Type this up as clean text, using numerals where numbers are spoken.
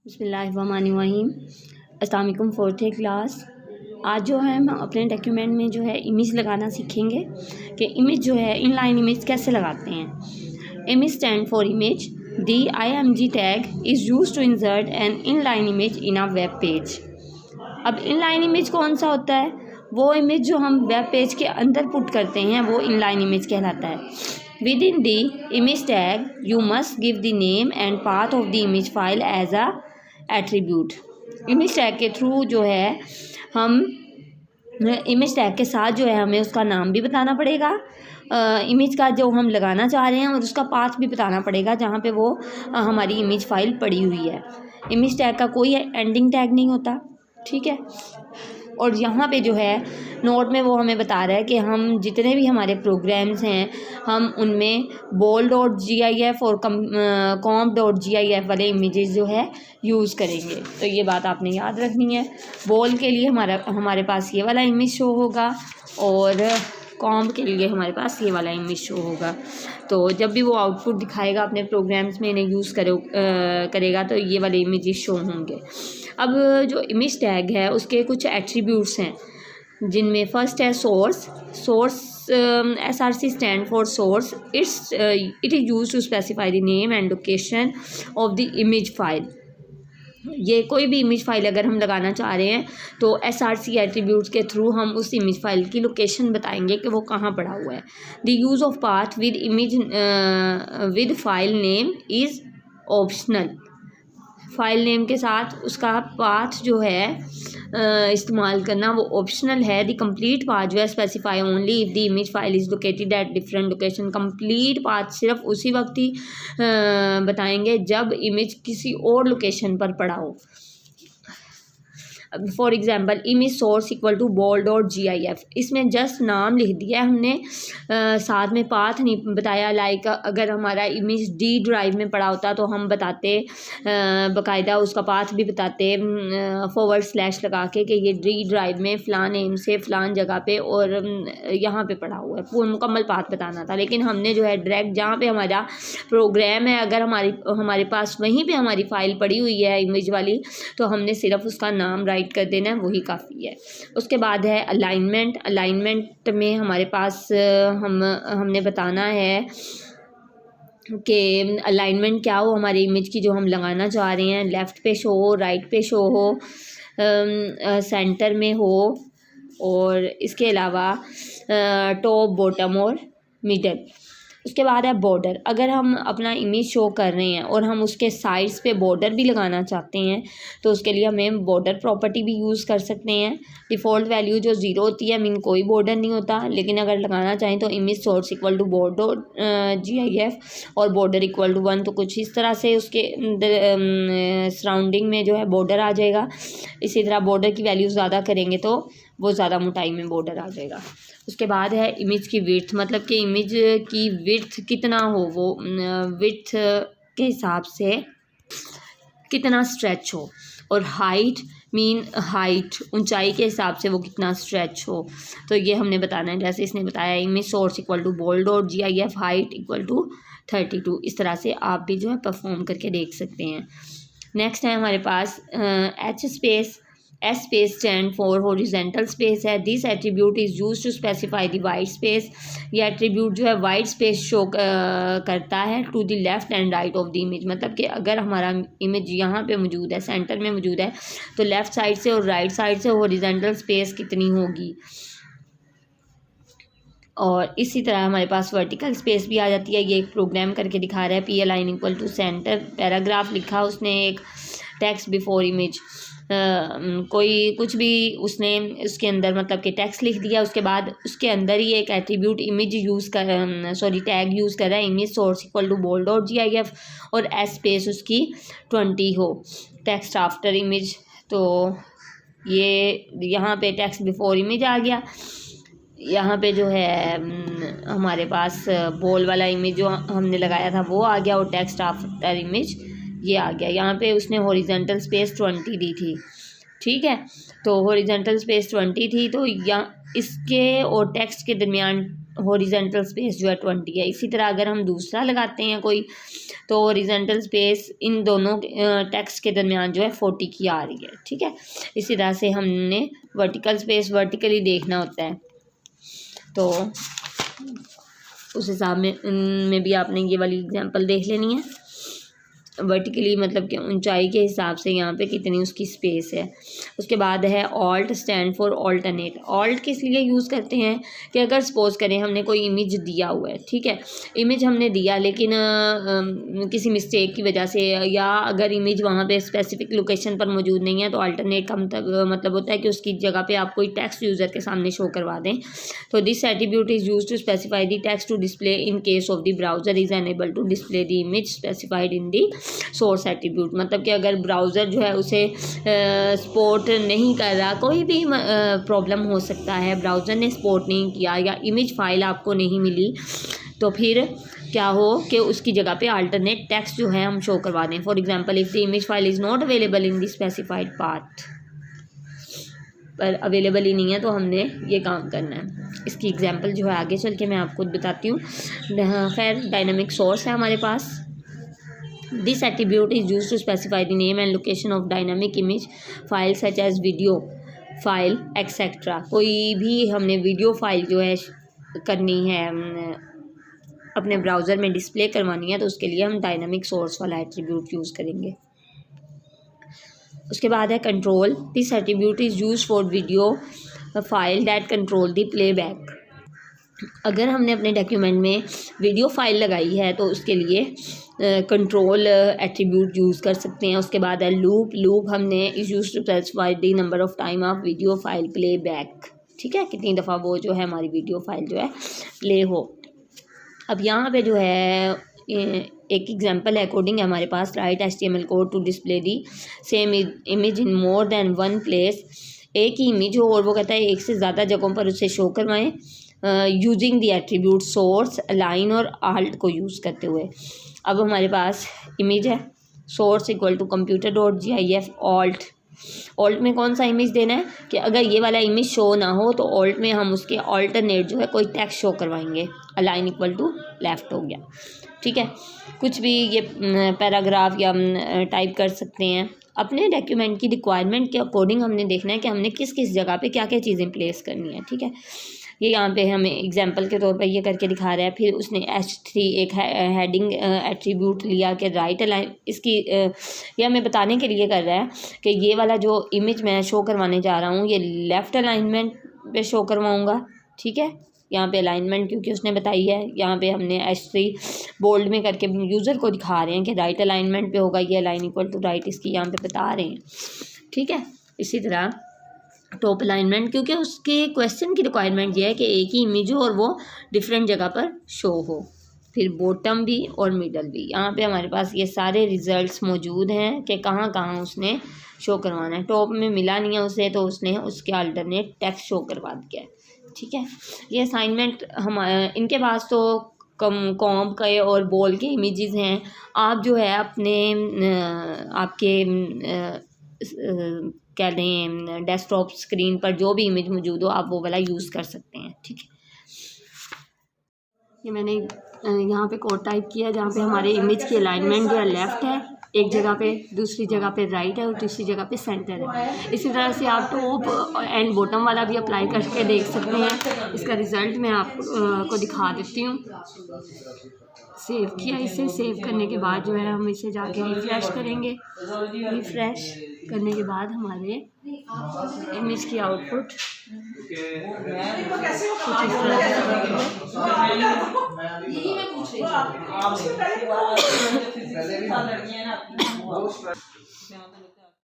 बिस्मिल्लाहिर्रहमानिर्रहीम। अस्सलाम वालेकुम फोर्थ क्लास। आज जो है हम अपने डॉक्यूमेंट में जो है इमेज लगाना सीखेंगे कि इमेज जो है इनलाइन इमेज कैसे लगाते हैं। Image stand for image. DIMG tag is use to insert an inline image in a web page. अब इनलाइन इमेज कौन सा होता है? वो इमेज जो हम वेब पेज के अंदर पुट करते हैं वो इनलाइन इमेज कहलाता है। Within the image tag, you must give the name and path of the image file as a attribute. Image tag के थ्रू जो है हम इमेज टैग के साथ जो है हमें उसका नाम भी बताना पड़ेगा, इमेज का जो हम लगाना चाह रहे हैं, और उसका पाथ भी बताना पड़ेगा जहाँ पे वो हमारी इमेज फाइल पड़ी हुई है। इमेज टैग का कोई एंडिंग टैग नहीं होता, ठीक है। और यहाँ पे जो है नोट में वो हमें बता रहा है कि हम जितने भी हमारे प्रोग्राम्स हैं हम उनमें bol.gif और comp.gif वाले इमेजेस जो है यूज़ करेंगे। तो ये बात आपने याद रखनी है। बोल के लिए हमारे पास ये वाला इमेज शो होगा और कॉम्प के लिए हमारे पास ये वाला इमेज शो होगा। तो जब भी वो आउटपुट दिखाएगा अपने प्रोग्राम्स में इन्हें यूज़ करेगा तो ये वाले इमेजेस शो होंगे। अब जो इमेज टैग है उसके कुछ एट्रीब्यूट्स हैं जिनमें फर्स्ट है source. SRC stand for source. It is use to specify the name and location of the image file. ये कोई भी इमेज फाइल अगर हम लगाना चाह रहे हैं तो SRC एट्रीब्यूट्स के थ्रू हम उस इमेज फाइल की लोकेशन बताएंगे कि वो कहाँ पड़ा हुआ है। The use of path with image with file name is optional. File name के साथ उसका पाथ जो है इस्तेमाल करना वो ऑप्शनल है। द कंप्लीट पाथ जो है specify only if the image file is located at different location. Complete path सिर्फ उसी वक्त ही बताएंगे जब इमेज किसी और लोकेशन पर पड़ा हो। For example image source equal to bol.gif, इसमें जस्ट नाम लिख दिया हमने, साथ में पाथ नहीं बताया। लाइक अगर हमारा इमेज D ड्राइव में पड़ा होता तो हम बताते, बाकायदा उसका पाथ भी बताते // लगा के कि ये D ड्राइव में फ़लान नेम से फ़लान जगह पे और यहाँ पे पड़ा हुआ है, पूरा मुकम्मल पाथ बताना था। लेकिन हमने जो है डायरेक्ट जहाँ पे हमारा प्रोग्राम है अगर हमारे पास वहीं पे हमारी फ़ाइल पड़ी हुई है इमेज वाली तो हमने सिर्फ उसका नाम राइट कर देना है, वही काफ़ी है। उसके बाद है अलाइनमेंट। अलाइनमेंट में हमारे पास हमने बताना है कि अलाइनमेंट क्या हो हमारी इमेज की जो हम लगाना चाह रहे हैं। लेफ़्ट पे शो हो, राइट पे शो हो, सेंटर में हो, और इसके अलावा टॉप, बॉटम और मिडल। उसके बाद है बॉर्डर। अगर हम अपना इमेज शो कर रहे हैं और हम उसके साइड्स पे बॉर्डर भी लगाना चाहते हैं तो उसके लिए हमें बॉर्डर प्रॉपर्टी भी यूज़ कर सकते हैं। डिफ़ॉल्ट वैल्यू जो 0 होती है मीन कोई बॉर्डर नहीं होता, लेकिन अगर लगाना चाहें तो image source equal to bol.gif और बॉर्डर इक्वल टू 1, तो कुछ इस तरह से उसके सराउंडिंग में जो है बॉर्डर आ जाएगा। इसी तरह बॉर्डर की वैल्यू ज़्यादा करेंगे तो वो ज़्यादा मोटाई में बॉर्डर आ जाएगा। उसके बाद है इमेज की विड्थ, मतलब कि इमेज की विड्थ कितना हो, वो विड्थ के हिसाब से कितना स्ट्रेच हो, और हाइट मीन हाइट ऊंचाई के हिसाब से वो कितना स्ट्रेच हो। तो ये हमने बताना है। जैसे इसने बताया image source equal to bol.gif, height equal to 32। इस तरह से आप भी जो है परफॉर्म करके देख सकते हैं। नेक्स्ट है हमारे पास S space stand for horizontal space है। This attribute is use to specify the white space. ये एट्रीब्यूट जो है वाइट स्पेस शो करता है to the left and right of the image. मतलब कि अगर हमारा इमेज यहाँ पे मौजूद है, सेंटर में मौजूद है, तो लेफ़्ट साइड से और राइट साइड से हॉरिजॉन्टल स्पेस कितनी होगी। और इसी तरह हमारे पास वर्टिकल स्पेस भी आ जाती है। ये एक प्रोग्राम करके दिखा रहा है। P align equal to centre, paragraph लिखा उसने, एक टेक्स्ट बिफोर इमेज, कोई कुछ भी उसने उसके अंदर मतलब कि टेक्स्ट लिख दिया, उसके बाद उसके अंदर ही एक एट्रीब्यूट इमेज टैग यूज़ कर रहा है। Image source equal to bol.gif और S स्पेस उसकी 20 हो, टेक्स्ट आफ्टर इमेज। तो ये यहाँ पे टेक्स्ट बिफोर इमेज आ गया। यहाँ पे जो है हमारे पास बोल वाला इमेज जो हमने लगाया था वो आ गया, और टेक्स्ट आफ्टर इमेज ये आ गया। यहाँ पे उसने हॉरिजॉन्टल स्पेस 20 दी थी, ठीक है। तो हॉरिजॉन्टल स्पेस 20 थी, तो यहाँ इसके और टेक्स्ट के दरमियान हॉरिजॉन्टल स्पेस जो है 20 है। इसी तरह अगर हम दूसरा लगाते हैं कोई तो हॉरिजॉन्टल स्पेस इन दोनों टेक्स्ट के दरमियान जो है 40 की आ रही है, ठीक है। इसी तरह से हमने वर्टिकल स्पेस वर्टिकली देखना होता है, तो उस हिसाब में भी आपने ये वाली एग्जांपल देख लेनी है। वर्टिकली मतलब कि ऊंचाई के हिसाब से यहाँ पे कितनी उसकी स्पेस है। उसके बाद है alt, stand for alternate. Alt किस लिए यूज़ करते हैं कि अगर सपोज करें हमने कोई इमेज दिया हुआ है, ठीक है, इमेज हमने दिया लेकिन किसी मिस्टेक की वजह से, या अगर इमेज वहाँ पे स्पेसिफिक लोकेशन पर मौजूद नहीं है, तो अल्टरनेट का मतलब होता है कि उसकी जगह पे आप कोई टेक्स्ट यूज़र के सामने शो करवा दें। तो this attribute is use to specify the text to display in case of the browser is unable to display the image specified in the source attribute. मतलब कि अगर ब्राउज़र जो है उसे सपोर्ट नहीं कर रहा, कोई भी प्रॉब्लम हो सकता है, ब्राउज़र ने सपोर्ट नहीं किया या इमेज फाइल आपको नहीं मिली, तो फिर क्या हो कि उसकी जगह पे अल्टरनेट टेक्स्ट जो है हम शो करवा दें। For example if the image file is not available in the specified path, पर अवेलेबल ही नहीं है तो हमने ये काम करना है। इसकी एग्जांपल जो है आगे चल के मैं आपको बताती हूँ। खैर डायनामिक सोर्स है हमारे पास। This attribute is used to specify the name and location of dynamic image files such as video file etc. कोई भी हमने वीडियो फाइल जो है करनी है, अपने ब्राउज़र में डिस्प्ले करवानी है, तो उसके लिए हम डायनामिक सोर्स वाला एट्रीब्यूट यूज़ करेंगे। उसके बाद है control. This attribute is use for video file that control the playback. अगर हमने अपने डॉक्यूमेंट में वीडियो फाइल लगाई है तो उसके लिए कंट्रोल एट्रीब्यूट यूज़ कर सकते हैं। उसके बाद है लूप। लूप हमने is use to specify the number of time of video file play back, ठीक है, कितनी दफ़ा वो जो है हमारी वीडियो फाइल जो है प्ले हो। अब यहाँ पे जो है एक एग्जांपल है, कोडिंग है हमारे पास। Right HTML code to display the same image in more than one place. एक ही इमेज हो और वो कहता है एक से ज़्यादा जगहों पर उसे शो करवाएं using the attribute source, align और आल्ट को यूज़ करते हुए। अब हमारे पास इमेज है, source equal to computer.gif alt. Alt में कौन सा इमेज देना है कि अगर ये वाला इमेज शो ना हो तो ऑल्ट में हम उसके ऑल्टरनेट जो है कोई टेक्स्ट शो करवाएंगे। अलाइन इक्वल टू लेफ्ट हो गया, ठीक है। कुछ भी ये पैराग्राफ या टाइप कर सकते हैं। अपने डॉक्यूमेंट की रिक्वायरमेंट के अकॉर्डिंग हमने देखना है कि हमने किस किस जगह पे क्या क्या चीज़ें प्लेस करनी है, ठीक है। ये यहाँ पे हमें एग्जांपल के तौर पे ये करके दिखा रहा है। फिर उसने H3 एक हेडिंग एट्रीब्यूट लिया कि राइट अलाइन, इसकी ये हमें बताने के लिए कर रहा है कि ये वाला जो इमेज मैं शो करवाने जा रहा हूँ ये लेफ़्ट अलाइनमेंट पे शो करवाऊँगा, ठीक है। यहाँ पे अलाइनमेंट क्योंकि उसने बताई है, यहाँ पे हमने H3 बोल्ड में करके यूज़र को दिखा रहे हैं कि राइट अलाइनमेंट पे होगा, ये अलाइन इक्वल टू राइट इसकी यहाँ पे बता रहे हैं, ठीक है। इसी तरह टॉप अलाइनमेंट, क्योंकि उसके क्वेश्चन की रिक्वायरमेंट ये है कि एक ही इमेज हो और वो डिफरेंट जगह पर शो हो। फिर बॉटम भी और मिडल भी। यहाँ पे हमारे पास ये सारे रिजल्ट्स मौजूद हैं कि कहाँ कहाँ उसने शो करवाना है। टॉप में मिला नहीं है उसे तो उसने उसके अल्टरनेट टेक्स्ट शो करवा दिया है, ठीक है। ये असाइनमेंट हम इनके पास तो कॉम्ब के और बॉल के इमेजेस हैं। आप जो है अपने आपके क्या दें डेस्कटॉप स्क्रीन पर जो भी इमेज मौजूद हो आप वो वाला यूज़ कर सकते हैं, ठीक है। ये मैंने यहाँ पे कोड टाइप किया जहाँ पे हमारे इमेज की अलाइनमेंट जो है लेफ़्ट है एक जगह पे, दूसरी जगह पे राइट है और तीसरी जगह पे सेंटर है। इसी तरह से आप टॉप एंड बॉटम वाला भी अप्लाई करके देख सकते हैं। इसका रिज़ल्ट मैं आपको दिखा देती हूँ। सेव किया, इसे सेव करने के बाद जो है हम इसे जाके रिफ़्रेश करेंगे। रिफ़्रेश करने के बाद हमारे इमेज की आउटपुट कुछ